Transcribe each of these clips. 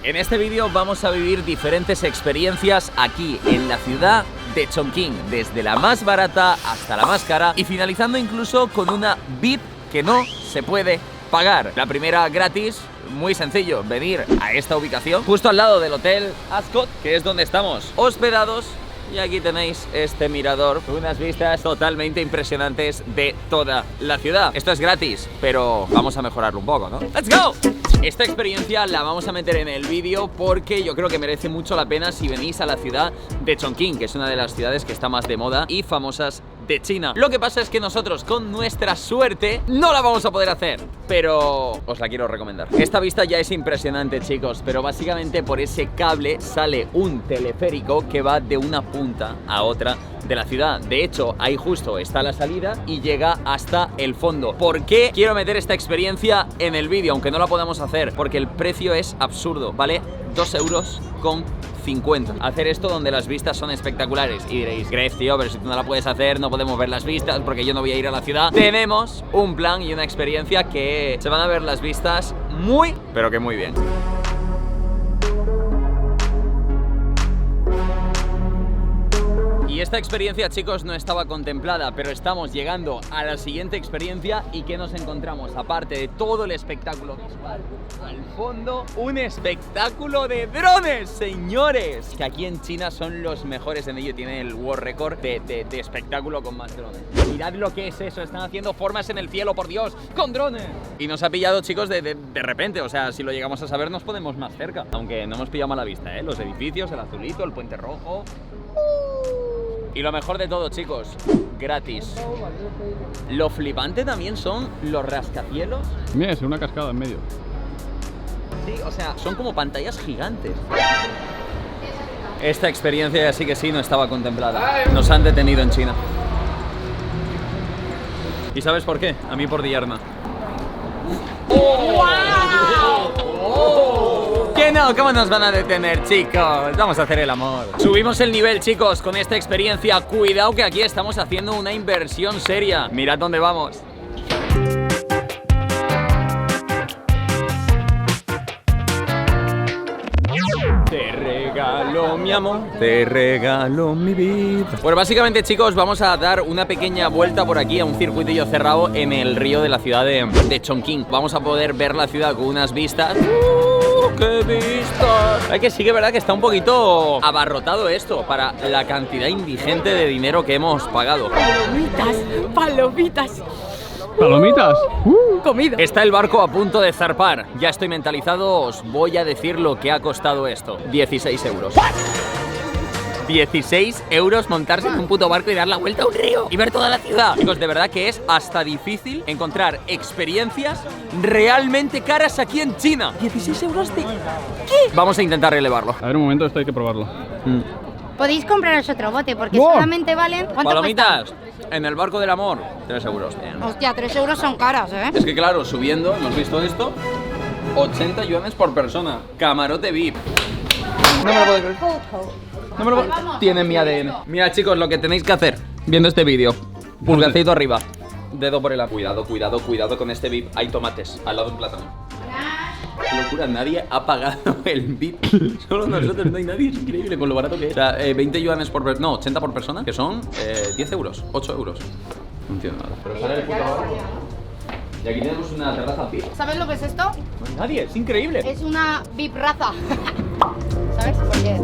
En este vídeo vamos a vivir diferentes experiencias aquí en la ciudad de Chongqing, desde la más barata hasta la más cara y finalizando incluso con una VIP que no se puede pagar. La primera gratis, muy sencillo, venir a esta ubicación justo al lado del Hotel Ascot, que es donde estamos hospedados. Y aquí tenéis este mirador, unas vistas totalmente impresionantes de toda la ciudad. Esto es gratis, pero vamos a mejorarlo un poco, ¿no? ¡Let's go! Esta experiencia la vamos a meter en el vídeo porque yo creo que merece mucho la pena si venís a la ciudad de Chongqing, que es una de las ciudades que está más de moda y famosas de China. Lo que pasa es que nosotros, con nuestra suerte, no la vamos a poder hacer, pero os la quiero recomendar. Esta vista ya es impresionante, chicos, pero básicamente por ese cable sale un teleférico que va de una punta a otra de la ciudad. De hecho, ahí justo está la salida y llega hasta el fondo. ¿Por qué quiero meter esta experiencia en el vídeo, aunque no la podamos hacer? Porque el precio es absurdo, ¿vale? 2,50 €. Hacer esto donde las vistas son espectaculares. Y diréis, Gref, tío, pero si tú no la puedes hacer, no podemos ver las vistas porque yo no voy a ir a la ciudad. Tenemos un plan y una experiencia que se van a ver las vistas muy, pero que muy bien. Y esta experiencia, chicos, no estaba contemplada, pero estamos llegando a la siguiente experiencia. ¿Y qué nos encontramos? Aparte de todo el espectáculo visual, al fondo, un espectáculo de drones, señores. Que aquí en China son los mejores en ello, tienen el World Record de espectáculo con más drones. Mirad lo que es eso, están haciendo formas en el cielo, por Dios, con drones. Y nos ha pillado, chicos, de repente, o sea, si lo llegamos a saber nos podemos más cerca. Aunque no hemos pillado mala vista, ¿eh? Los edificios, el azulito, el puente rojo. Y lo mejor de todo, chicos, gratis. Lo flipante también son los rascacielos. Mira, es una cascada en medio. Sí, o sea, son como pantallas gigantes. Esta experiencia sí que sí no estaba contemplada. Nos han detenido en China. ¿Y sabes por qué? A mí por Diyarna. ¡Wow! ¿Qué no? ¿Cómo nos van a detener, chicos? Vamos a hacer el amor. Subimos el nivel, chicos, con esta experiencia. Cuidado que aquí estamos haciendo una inversión seria. Mirad dónde vamos. Te regalo mi amor, te regalo mi vida. Pues básicamente, chicos, vamos a dar una pequeña vuelta por aquí a un circuitillo cerrado en el río de la ciudad de Chongqing. Vamos a poder ver la ciudad con unas vistas. ¡Qué vistas! Hay que sí que es verdad que está un poquito abarrotado esto para la cantidad indigente de dinero que hemos pagado. Palomitas, palomitas. ¿Palomitas? Comida. Está el barco a punto de zarpar. Ya estoy mentalizado, os voy a decir lo que ha costado esto. 16 €. 16 € montarse en un puto barco y dar la vuelta a un río y ver toda la ciudad. Chicos, de verdad que es hasta difícil encontrar experiencias realmente caras aquí en China. 16 € de... ¿qué? Vamos a intentar relevarlo. A ver, un momento, esto hay que probarlo. Podéis compraros otro bote porque solamente valen... ¿Cuánto Palomitas, en el barco del amor, 3 €. Bien. cuesta? Hostia, 3 € son caras, ¿eh? Es que claro, subiendo, ¿hemos visto esto? 80 yuanes por persona. Camarote VIP. No me lo puedo creer. No me lo puedo... Tiene mi ADN. Mira, chicos, lo que tenéis que hacer viendo este vídeo. Pulgarcito arriba. Dedo por el agua. Cuidado, cuidado, cuidado con este VIP. Hay tomates al lado de un plátano. Qué locura, nadie ha pagado el VIP. Solo nosotros, no hay nadie. Es increíble con lo barato que es. O sea, 20 yuanes por persona. No, 80 por persona, que son 10 €, 8 €. No entiendo nada. Pero sale el puto barco. Y aquí tenemos una terraza VIP. ¿Sabes lo que es esto? No hay nadie, es increíble. Es una VIP raza. ¿Sabes? Porque...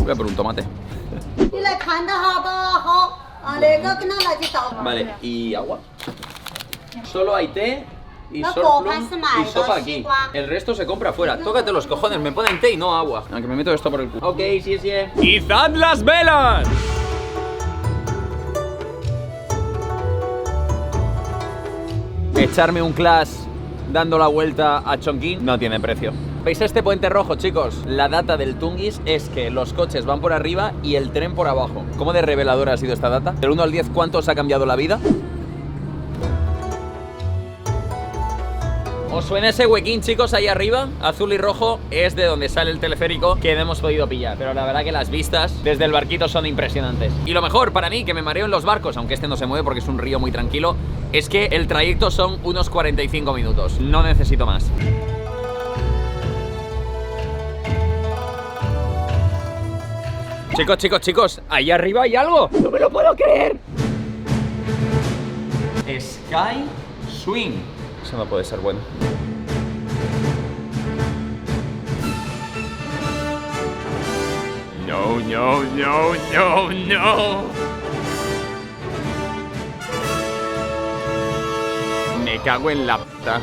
Voy a por un tomate. Vale, ¿y agua? Solo hay té y sopa aquí. El resto se compra afuera. Tócate los cojones, me ponen té y no agua. Aunque me meto esto por el culo. Ok, sí. ¡Izad las velas! Echarme un clash dando la vuelta a Chongqing no tiene precio. ¿Veis este puente rojo, chicos? La data del Tungis es que los coches van por arriba y el tren por abajo. ¿Cómo de reveladora ha sido esta data? Del 1 al 10, ¿cuánto os ha cambiado la vida? ¿Os suena ese huequín, chicos, ahí arriba? Azul y rojo es de donde sale el teleférico que no hemos podido pillar. Pero la verdad que las vistas desde el barquito son impresionantes. Y lo mejor para mí, que me mareo en los barcos, aunque este no se mueve porque es un río muy tranquilo, es que el trayecto son unos 45 minutos. No necesito más. Chicos, ahí arriba hay algo. No me lo puedo creer. Sky Swing. Eso no puede ser bueno. No. Me cago en la puta.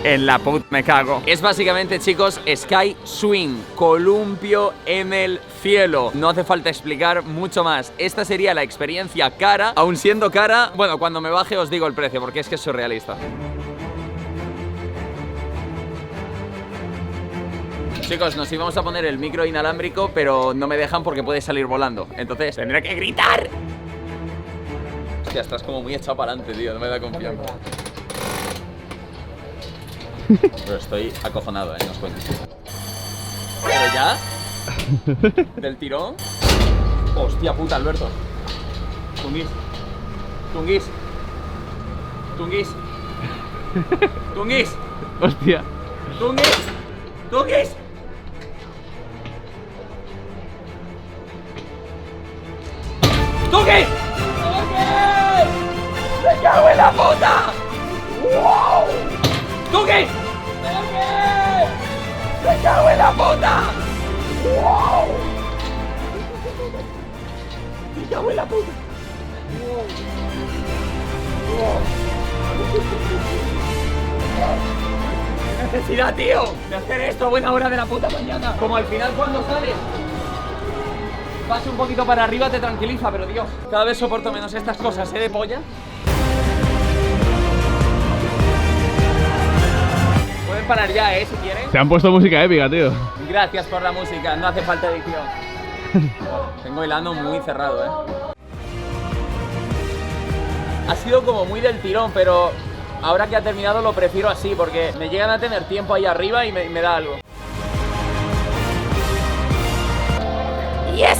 En la puta me cago. Es básicamente, chicos, Sky Swing, columpio en el cielo. No hace falta explicar mucho más. Esta sería la experiencia cara. Aún siendo cara, bueno, cuando me baje os digo el precio, porque es que es surrealista. Chicos, nos íbamos a poner el micro inalámbrico, pero no me dejan porque puede salir volando. Entonces tendré que gritar. Hostia, estás como muy echado para adelante, tío. No me da confianza. Pero estoy acojonado, no os cuento. ¿Pero ya? ¿Del tirón? Hostia puta, Alberto. Tunguis. Hostia. Tunguis. ¡Me cago en la puta! ¡Wow! ¡Tunguis! ¡Me cago en la puta! ¡Wow! ¡Me cago en la puta! ¡Qué necesidad, tío! De hacer esto a buena hora de la puta mañana. Como al final cuando sales vas un poquito para arriba, te tranquiliza, pero Dios, cada vez soporto menos estas cosas, de polla. Pueden parar ya, si quieren. Se han puesto música épica, tío. Gracias por la música, no hace falta edición. Tengo el ano muy cerrado, Ha sido como muy del tirón, pero ahora que ha terminado lo prefiero así, porque me llegan a tener tiempo ahí arriba y me da algo. ¡Yes!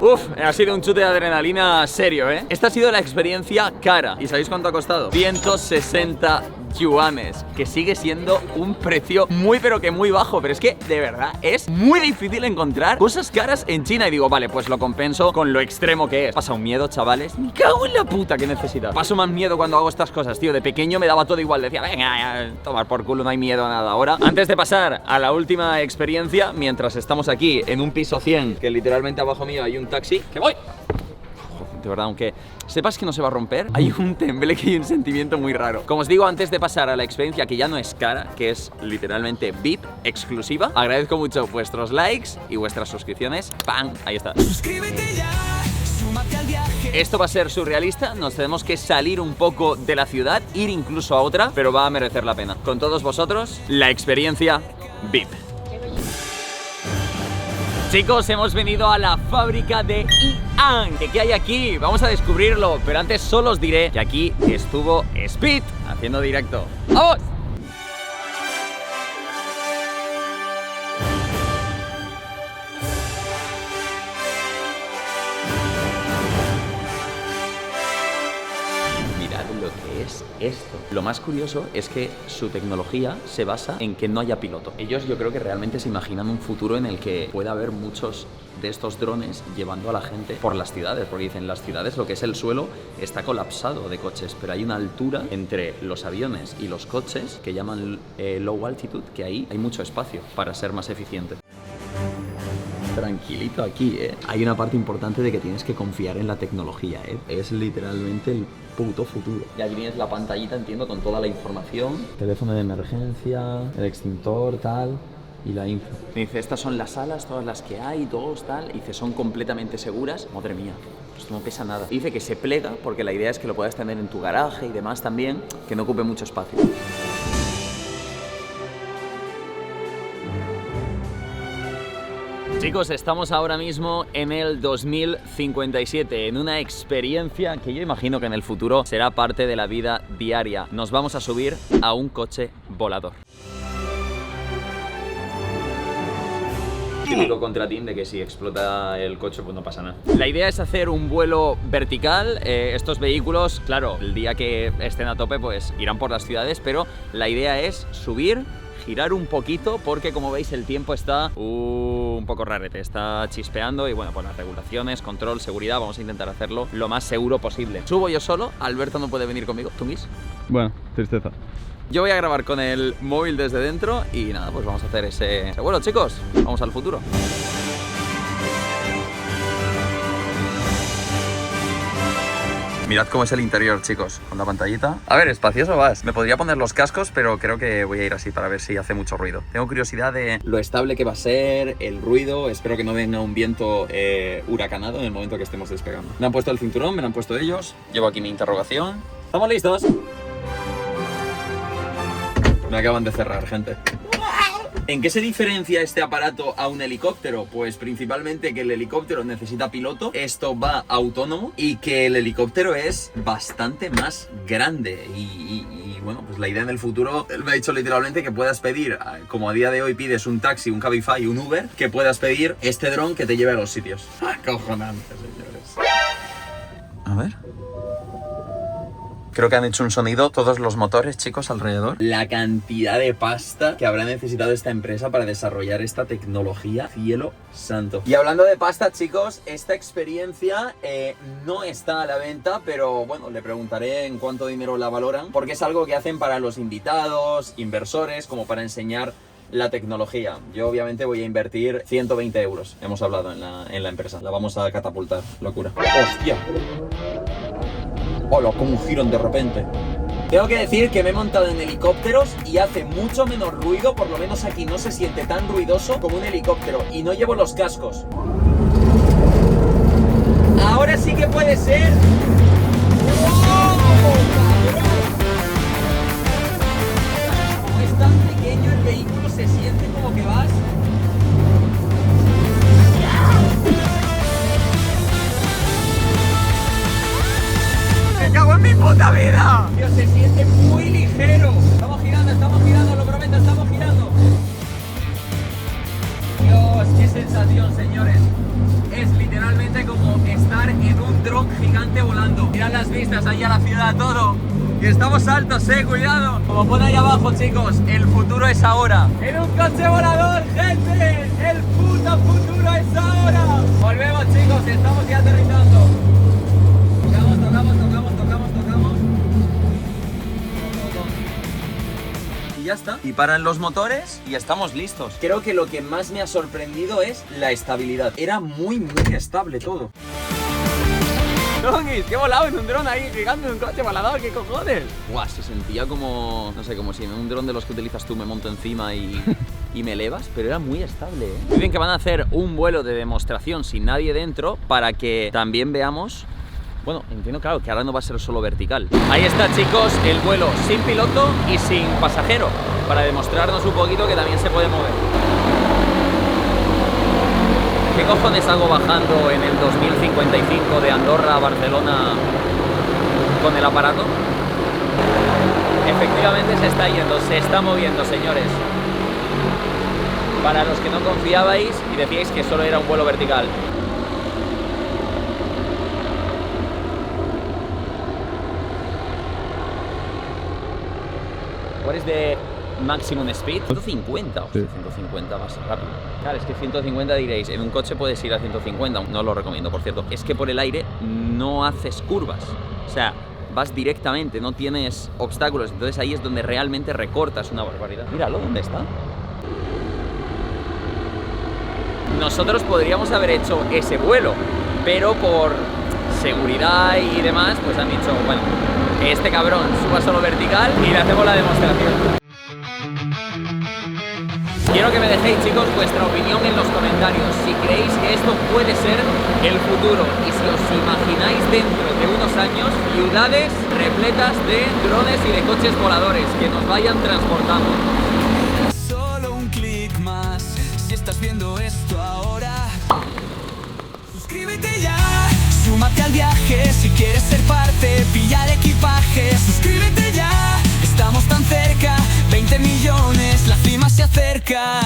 Uf, ha sido un chute de adrenalina serio, Esta ha sido la experiencia cara. ¿Y sabéis cuánto ha costado? 160 yuanes, que sigue siendo un precio muy pero que muy bajo. Pero es que de verdad es muy difícil encontrar cosas caras en China. Y digo, vale, pues lo compenso con lo extremo que es. Pasa un miedo, chavales. Me cago en la puta, qué necesidad. Paso más miedo cuando hago estas cosas, tío. De pequeño me daba todo igual, decía, venga, tomar por culo, no hay miedo a nada. Ahora, antes de pasar a la última experiencia, mientras estamos aquí en un piso 100, que literalmente abajo mío hay un taxi, que voy. De verdad, aunque sepas que no se va a romper, hay un tembleque y un sentimiento muy raro. Como os digo, antes de pasar a la experiencia que ya no es cara, que es literalmente VIP, exclusiva, agradezco mucho vuestros likes y vuestras suscripciones. ¡Pam! Ahí está. Suscríbete ya, súmate al viaje. Esto va a ser surrealista, nos tenemos que salir un poco de la ciudad, ir incluso a otra, pero va a merecer la pena. Con todos vosotros, la experiencia VIP. Chicos, hemos venido a la fábrica de Ian. ¿Qué hay aquí? Vamos a descubrirlo, pero antes solo os diré que aquí estuvo Speed haciendo directo. ¡Vamos! Mirad lo que es esto. Lo más curioso es que su tecnología se basa en que no haya piloto. Ellos yo creo que realmente se imaginan un futuro en el que pueda haber muchos de estos drones llevando a la gente por las ciudades, porque dicen, las ciudades, lo que es el suelo está colapsado de coches, pero hay una altura entre los aviones y los coches que llaman low altitude, que ahí hay mucho espacio para ser más eficiente. Tranquilito aquí, Hay una parte importante de que tienes que confiar en la tecnología, Es literalmente el puto futuro. Y aquí tienes la pantallita, entiendo, con toda la información. Teléfono de emergencia, el extintor, tal, y la info. Me dice, estas son las salas, todas las que hay, todos, tal. Y dice, son completamente seguras. Madre mía, esto no pesa nada. Dice que se plega porque la idea es que lo puedas tener en tu garaje y demás también, que no ocupe mucho espacio. Chicos, estamos ahora mismo en el 2057, en una experiencia que yo imagino que en el futuro será parte de la vida diaria. Nos vamos a subir a un coche volador. Típico contratín de que si explota el coche pues no pasa nada. La idea es hacer un vuelo vertical. Estos vehículos, claro, el día que estén a tope pues irán por las ciudades, pero la idea es subir, girar un poquito, porque como veis el tiempo está un poco rarete, está chispeando y bueno, pues las regulaciones, control, seguridad, vamos a intentar hacerlo lo más seguro posible. Subo yo solo, Alberto no puede venir conmigo. ¿Tunguis? Bueno, tristeza. Yo voy a grabar con el móvil desde dentro y nada, pues vamos a hacer ese vuelo, chicos. Vamos al futuro. Mirad cómo es el interior, chicos, con la pantallita. A ver, espacioso vas. Me podría poner los cascos, pero creo que voy a ir así para ver si hace mucho ruido. Tengo curiosidad de lo estable que va a ser, el ruido. Espero que no venga un viento huracanado en el momento que estemos despegando. Me han puesto el cinturón, me lo han puesto ellos. Llevo aquí mi interrogación. ¿Estamos listos? Me acaban de cerrar, gente. ¿En qué se diferencia este aparato a un helicóptero? Pues principalmente que el helicóptero necesita piloto, esto va autónomo, y que el helicóptero es bastante más grande. Y bueno, pues la idea en el futuro, él me ha dicho literalmente que puedas pedir, como a día de hoy pides un taxi, un Cabify, un Uber, que puedas pedir este dron que te lleve a los sitios. Acojonante, señores. A ver. Creo que han hecho un sonido todos los motores, chicos, alrededor. La cantidad de pasta que habrá necesitado esta empresa para desarrollar esta tecnología, cielo santo. Y hablando de pasta, chicos, esta experiencia no está a la venta, pero bueno, le preguntaré en cuánto dinero la valoran, porque es algo que hacen para los invitados, inversores, como para enseñar la tecnología. Yo obviamente voy a invertir 120 euros. Hemos hablado en la empresa. La vamos a catapultar. Locura. ¡Hostia! Hola, como un girón de repente. Tengo que decir que me he montado en helicópteros y hace mucho menos ruido, por lo menos aquí no se siente tan ruidoso como un helicóptero, y no llevo los cascos. Ahora sí que puede ser. ¡Oh, como es tan pequeño el vehículo, se siente como que vas. ¡Me cago en mi puta vida! Dios, se siente muy ligero. Estamos girando, lo prometo, estamos girando. Dios, qué sensación, señores. Es literalmente como estar en un dron gigante volando. Mirad las vistas ahí a la ciudad, todo. Y estamos altos, cuidado. Como pone ahí abajo, chicos, el futuro es ahora. En un coche volador, gente. El puto futuro es ahora. Volvemos, chicos, estamos ya aterrizando. Tocamos. Y ya está. Y paran los motores y estamos listos. Creo que lo que más me ha sorprendido es la estabilidad. Era muy estable todo. ¡Tongis! ¡Qué volado en un dron ahí gigante, en un coche volador! ¡Qué cojones! ¡Guau! Se sentía como, no sé, como si en un dron de los que utilizas tú me monto encima y me elevas, pero era muy estable, ¿eh? Dicen que van a hacer un vuelo de demostración sin nadie dentro para que también veamos. Bueno, entiendo, claro, que ahora no va a ser solo vertical. Ahí está, chicos, el vuelo sin piloto y sin pasajero, para demostrarnos un poquito que también se puede mover. ¿Qué cojones hago bajando en el 2055 de Andorra a Barcelona con el aparato? Efectivamente se está yendo, se está moviendo, señores. Para los que no confiabais y decíais que solo era un vuelo vertical. ¿Cuál es de maximum speed? 150, o 150 más rápido. Claro, es que 150 diréis, en un coche puedes ir a 150, no lo recomiendo, por cierto. Es que por el aire no haces curvas, o sea, vas directamente, no tienes obstáculos, entonces ahí es donde realmente recortas una barbaridad. Míralo, ¿dónde está? Nosotros podríamos haber hecho ese vuelo, pero por seguridad y demás, pues han dicho, bueno, que este cabrón suba solo vertical y le hacemos la demostración. Quiero que me dejéis, chicos, vuestra opinión en los comentarios, si creéis que esto puede ser el futuro y si os imagináis dentro de unos años ciudades repletas de drones y de coches voladores que nos vayan transportando. Solo un clic más, si estás viendo esto ahora, suscríbete ya. Súmate al viaje si quieres ser parte, pilla el equipaje, suscríbete ya. Estamos tan cerca, 20 millones, la cima se acerca.